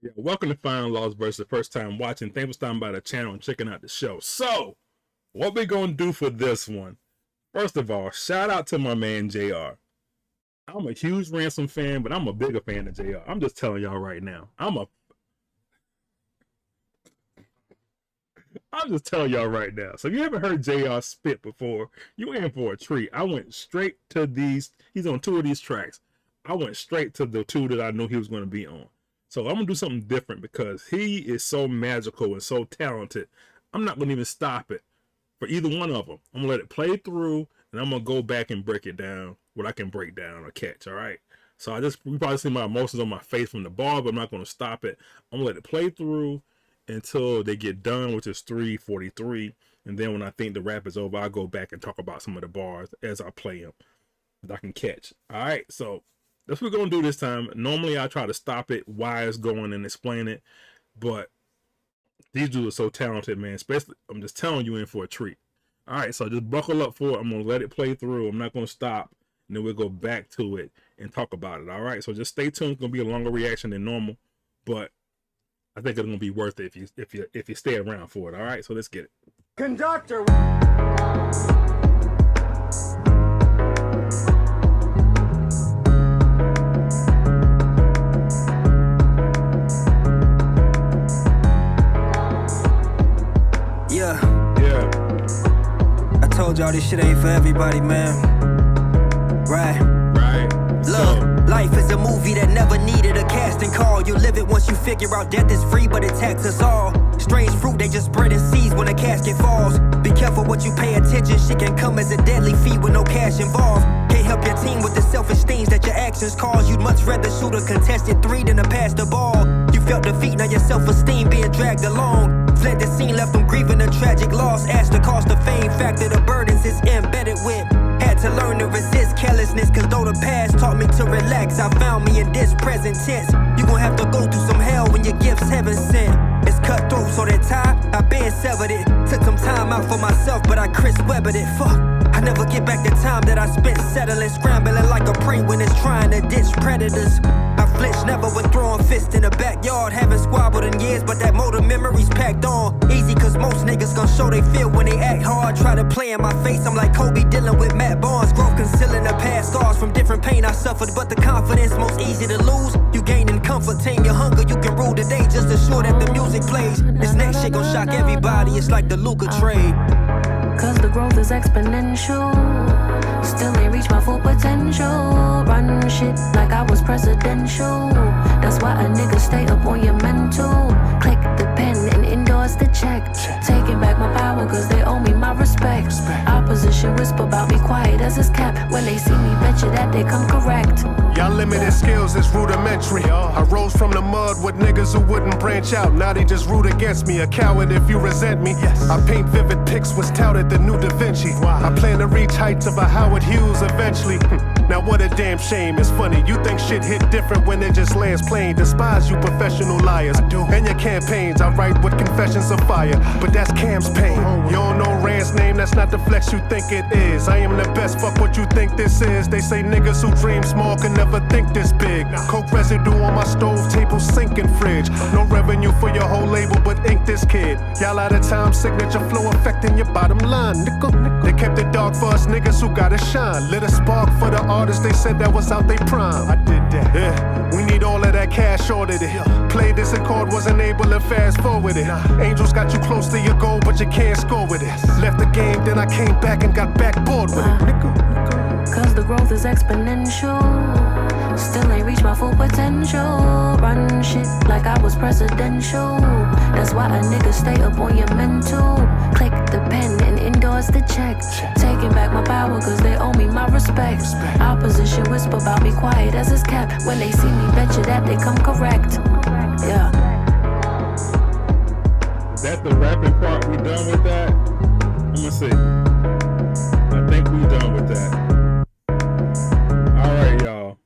Yeah, welcome to Final Laws versus the first time watching. Thanks for stopping by the channel and checking out the show. So, what we gonna do for this one? First of all, shout out to my man J.Arrr. I'm a huge Ransom fan, but I'm a bigger fan of J.Arrr. I'm just telling y'all right now. I'm just telling y'all right now. So if you haven't heard J.Arrr spit before, you in for a treat. I went straight to these. He's on 2 of these tracks. I went straight to the 2 that I knew he was going to be on. So I'm going to do something different because he is so magical and so talented. I'm not going to even stop it for either one of them. I'm going to let it play through, and I'm going to go back and break it down, what I can break down or catch, all right? So you probably see my emotions on my face from the bar, but I'm not going to stop it. I'm going to let it play through until they get done, which is 3:43. And then when I think the rap is over, I'll go back and talk about some of the bars as I play them that I can catch. All right, so that's what we're going to do this time. Normally, I try to stop it while it's going and explain it, but these dudes are so talented, man. Especially, I'm just telling you, in for a treat. All right, so just buckle up for it. I'm going to let it play through. I'm not going to stop, and then we'll go back to it and talk about it. All right, so just stay tuned. It's going to be a longer reaction than normal, but I think it's going to be worth it if you stay around for it. All right, so let's get it. Conductor. Yeah. I told y'all this shit ain't for everybody, man. Right. Look, life is a movie that never needed a casting call. You live it once you figure out death is free, but it taxes us all. Strange fruit, they just spread in seeds when a casket falls. Be careful what you pay attention, shit can come as a deadly fee with no cash involved. Can't help your team with the selfish things that your actions cause. You'd much rather shoot a contested 3 than to pass the ball. You felt defeat, now your self-esteem being dragged along. Fled the scene, left them grieving a tragic loss. Asked the cost of fame, factor the burdens it's embedded with. Had to learn to resist carelessness, cause though the past taught me to relax, I found me in this present tense. You gon' have to go through some hell when your gifts heaven sent. It's cutthroat, so that tie, I been severed it. Took some time out for myself, but I Chris Webbered it. Fuck, I never get back the time that I spent settling, scrambling like a prey when it's trying to ditch predators. I flinch never with throwing fists in the backyard. Haven't squabbled in years, but that motor memory's packed on. Easy, cause most niggas gon' show they feel when they act hard. Try to play in my face, I'm like Kobe dealing with Matt Barnes. Growth concealing the past scars from different pain I suffered, but the confidence most easy to lose. You gaining comfort, tame your hunger, you can rule the day. Just assure that the music plays. This next shit gon' shock everybody, it's like the Luka trade. Cause the growth is exponential. Still ain't reach my full potential. Run shit like I was presidential. That's why a nigga stay up on your mental. Click the pen and endorse the check. Taking back my power cause they owe me my respect. Opposition whisper about me quiet as it's kept. When they see me, bet you that they come correct. Y'all limited skills is rudimentary. I rose from the mud with niggas who wouldn't branch out. Now they just root against me. A coward if you resent me. I paint vivid pics, was touted the new Da Vinci. I plan to reach heights of a Howard Hughes eventually. Now what a damn shame, it's funny. You think shit hit different when it just lands plain. Despise you professional liars. And your campaigns, I write with confessions of fire. But that's Cam's pain. You don't know Rand's name, that's not the flex you think it is. I am the best, fuck what you think this is. They say niggas who dream small can never think this big. Coke residue on my stove, table, sink, and fridge. No revenue for your whole label, but ink this kid. Y'all out of time, signature flow affecting your bottom line. They kept it dark for us niggas who gotta shine. Lit a spark for the artists, they said that was out they prime. I did that. Yeah, we need all of that cash, ordered it. Played this and chord, wasn't able to fast forward it. Angels got you close to your goal, but you can't score with it. Left the game, then I came back and got backboard with it. Cause the growth is exponential. Still ain't reach my full potential. Run shit like I was presidential. That's why a nigga stay up on your mental. Click the pen and endorse the check. Taking back my power cause they owe me my respect. Opposition whisper about me quiet as it's kept. When they see me, bet you that they come correct. Yeah. Is that the rapping part? We done with that? I'm gonna see. I think we done with that. Alright, y'all.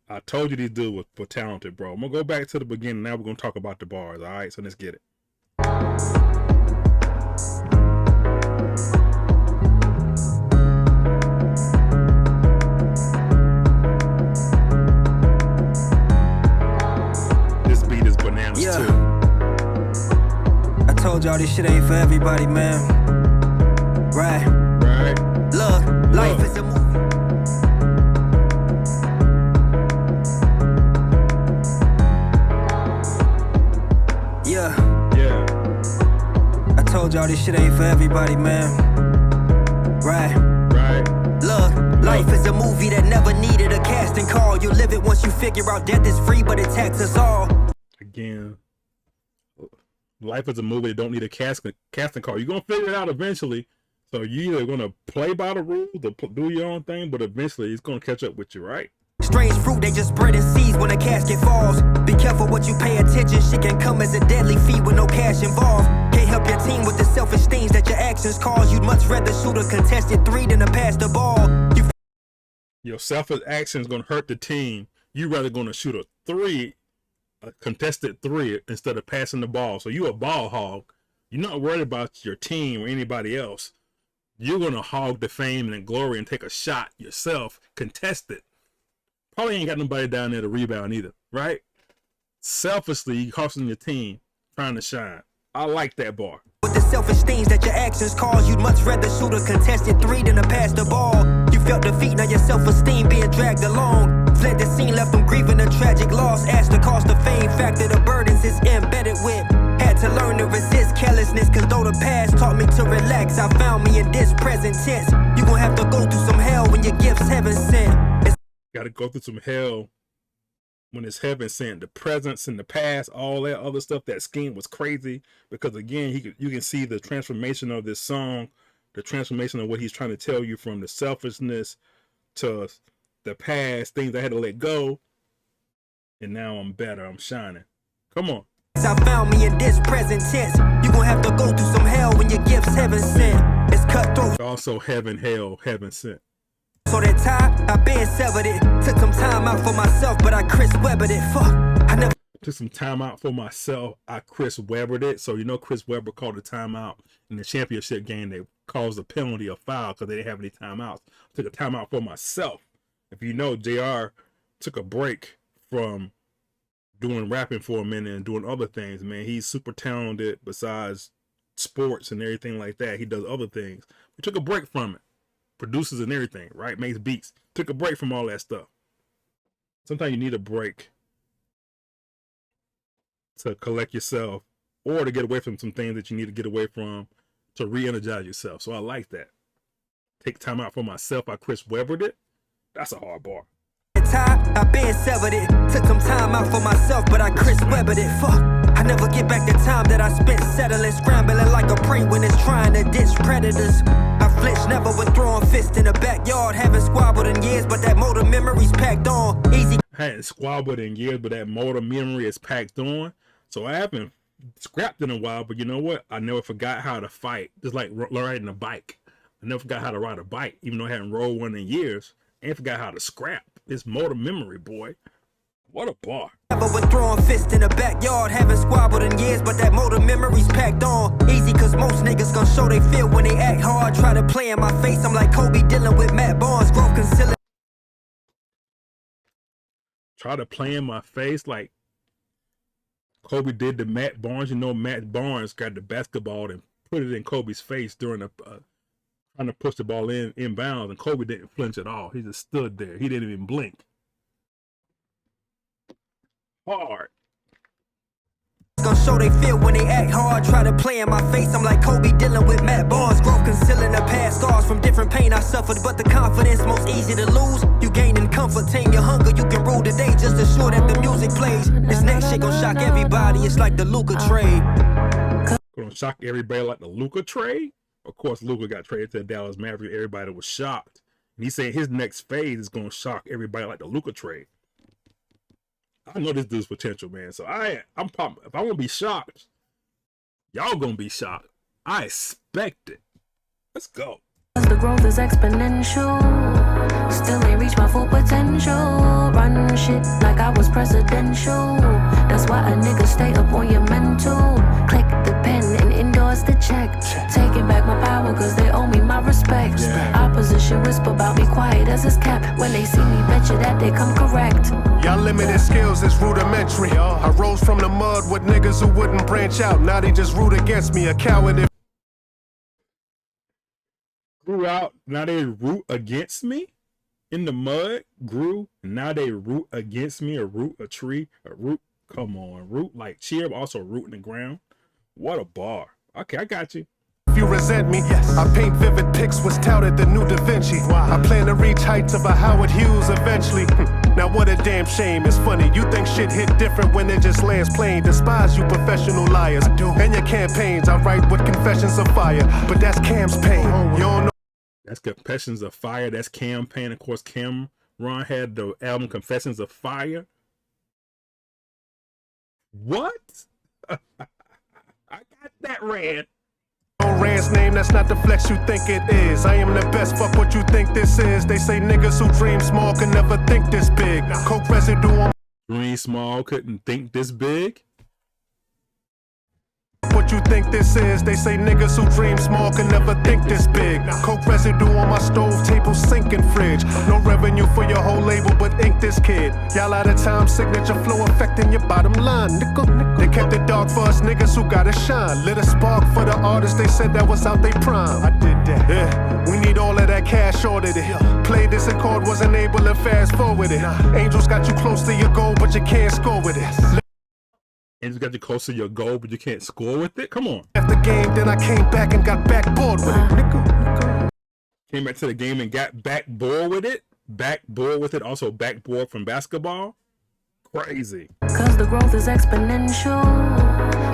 I told you these dudes were talented, bro. I'm gonna go back to the beginning. Now we're gonna talk about the bars. Alright, so let's get it. This beat is bananas. told y'all this shit ain't for everybody, man. Right. Look, life is a movie. Yeah. I told y'all this shit ain't for everybody, man. Right. Look, life is a movie that never needed a casting call. You live it once you figure out death is free, but it taxes us all. Again, life is a movie that don't need a casting call. You're gonna figure it out eventually. So you either gonna play by the rules or do your own thing, but eventually it's gonna catch up with you, right? Strange fruit, they just spreading seeds when a casket falls. Be careful what you pay attention, shit can come as a deadly feat with no cash involved. Can't help your team with the selfish things that your actions cause. You'd much rather shoot a contested 3 than to pass the ball. Your selfish actions gonna hurt the team. You rather gonna shoot a contested 3 instead of passing the ball. So you a ball hog. You're not worried about your team or anybody else. You're gonna hog the fame and glory and take a shot yourself, contested. Probably ain't got nobody down there to rebound either, right? Selfishly, you costing your team, trying to shine. I like that bar. With the selfish things that your actions cause, you'd much rather shoot a contested 3 than to pass the ball. You felt defeat, now your self-esteem being dragged along. Fled the scene, left them grieving a tragic loss. Asked the cost of fame, factor the burdens it's embedded with. Had to learn to resist carelessness, cause though the past taught me to relax, I found me in this present tense. You gon' have to go through some hell when your gifts heaven sent. Gotta go through some hell when it's heaven sent. The presence and the past, all that other stuff, that scheme was crazy. Because again, you can see the transformation of this song, the transformation of what he's trying to tell you, from the selfishness to the past, things I had to let go. And now I'm better, I'm shining. Come on. I found me in this present tense. You gon' have to go through some hell when your gifts heaven sent. It's cutthroat. Also heaven, hell, heaven sent. So that tie, I been severed it. Took some time out for myself, but I Chris Webbered it. Fuck, I never took some time out for myself. I Chris Webbered it. So you know Chris Webber called a timeout in the championship game. They caused a penalty, a foul, because they didn't have any timeouts. Took a timeout for myself. If you know, J.Arrr took a break from doing rapping for a minute and doing other things, man. He's super talented besides sports and everything like that. He does other things. We took a break from it. Produces and everything, right? Makes beats. Took a break from all that stuff. Sometimes you need a break to collect yourself or to get away from some things that you need to get away from to re-energize yourself. So I like that. Take time out for myself. I Chris Webbered it. That's a hard bar. I been severed it. Took some time out for myself, but I Chris Webbered it. Fuck, I never get back the time that I spent settling, scrambling like a prey when it's trying to ditch predators. I flinch never with throwing fists in the backyard. Haven't squabbled in years, but that motor memory's packed on. Easy. I hadn't squabbled in years, but that motor memory is packed on. So I haven't scrapped in a while, but you know what? I never forgot how to fight. Just like riding a bike. I never forgot how to ride a bike, even though I hadn't rolled one in years. And forgot how to scrap. It's motor memory, boy. What a bar. Never with throwing fists in the backyard. Haven't squabbled in years, but that motor memory's packed on. Easy, cause most niggas gon' show they feel when they act hard. Try to play in my face, I'm like Kobe dealing with Matt Barnes. Growth concealing. Try to play in my face like Kobe did to Matt Barnes. You know, Matt Barnes got the basketball and put it in Kobe's face during a trying to push the ball inbounds, and Kobe didn't flinch at all. He just stood there. He didn't even blink. Hard. Gonna show they feel when they act hard. Try to play in my face, I'm like Kobe dealing with Matt Barnes. Growth concealing the past scars from different pain I suffered, but the confidence most easy to lose. You gaining comfort, tame your hunger, you can rule the day. Just assure that the music plays. This next shit gon' shock everybody, it's like the Luka trade. Gonna shock everybody like the Luka trade? Of course, Luka got traded to the Dallas Mavericks. Everybody was shocked. And he's saying his next phase is gonna shock everybody like the Luka trade. I know this dude's potential, man. So I'm pumped. If I want to be shocked, y'all gonna be shocked. I expect it. Let's go. The growth is exponential. Still ain't reached my full potential. Run shit like I was presidential. That's why a nigga stay up on your mental. Click the pen and endorse the check. Taking back my power cause they owe me my respect. Opposition whisper about me quiet as it's kept. When they see me, bet you that they come correct. Y'all limited skills is rudimentary. I rose from the mud with niggas who wouldn't branch out. Now they just root against me, a coward. Grew out, now they root against me? In the mud, grew, and now they root against me, a root, a tree, a root. Come on, root like cheer, but also root in the ground. What a bar. Okay, I got you. If you resent me, I paint vivid pics, was touted the new Da Vinci. I plan to reach heights of a Howard Hughes eventually. Now what a damn shame, it's funny, you think shit hit different when it just lands plain. Despise you professional liars, and your campaigns, I write with confessions of fire, but that's Cam's pain, you don't know. That's Confessions of Fire, that's Campaign. Of course, Cameron had the album Confessions of Fire. What? I got that, Rand. Rand's name, that's not the flex you think it is. I am the best, fuck what you think this is. They say niggas who dream small can never think this big. Coke residue on Dream small, couldn't think this big. what you think this is. They say niggas who dream small can never think this big. Coke residue on my stove, table, sink, and fridge. No revenue for your whole label, but ink this kid. Y'all out of time, signature flow affecting your bottom line. Nickel. They kept it dark for us niggas who gotta shine. Lit a spark for the artists they said that was out they prime. I did that. Yeah, we need all of that cash ordered it. Played this and chord, wasn't able to fast forward it. Angels got you close to your goal, but you can't score with it. And you got you close to your goal, but you can't score with it? Come on. After the game, then I came back and got backboard with it. Nickel. Came back to the game and got backboard with it? Backboard with it, also backboard from basketball? Crazy. Cause the growth is exponential.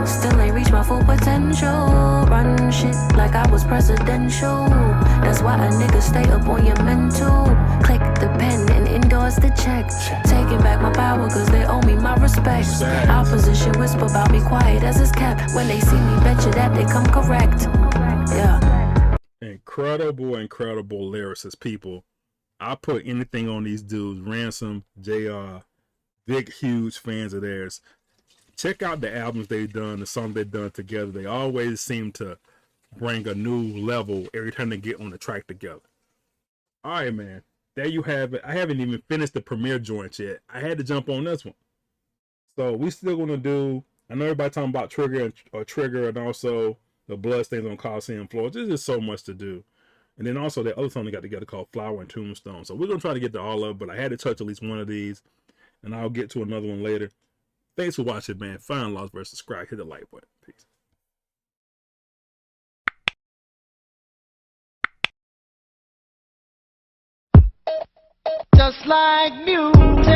Still ain't reached my full potential. Run shit like I was presidential. That's why a nigga stay up on your mental. Click the pen and endorse the check. Taking back my power cause they owe me my respect. Opposition whisper about me quiet as it's kept. When they see me, bet you that they come correct. Yeah. Incredible lyricists, people. I put anything on these dudes. Ransom, J.Arrr, big, huge fans of theirs. Check out the albums they've done, the songs they've done together. They always seem to bring a new level every time they get on the track together. All right, man. There you have it. I haven't even finished the premiere joint yet. I had to jump on this one. So we still going to do, I know everybody talking about Trigger and also the Bloodstains on Coliseum Floors. There's just so much to do. And then also the other song they got together called Flower and Tombstone. So we're going to try to get to all of it, but I had to touch at least one of these. And I'll get to another one later. Thanks for watching, man. Find, lost, versus subscribe. Hit the like button. Peace. Just like music.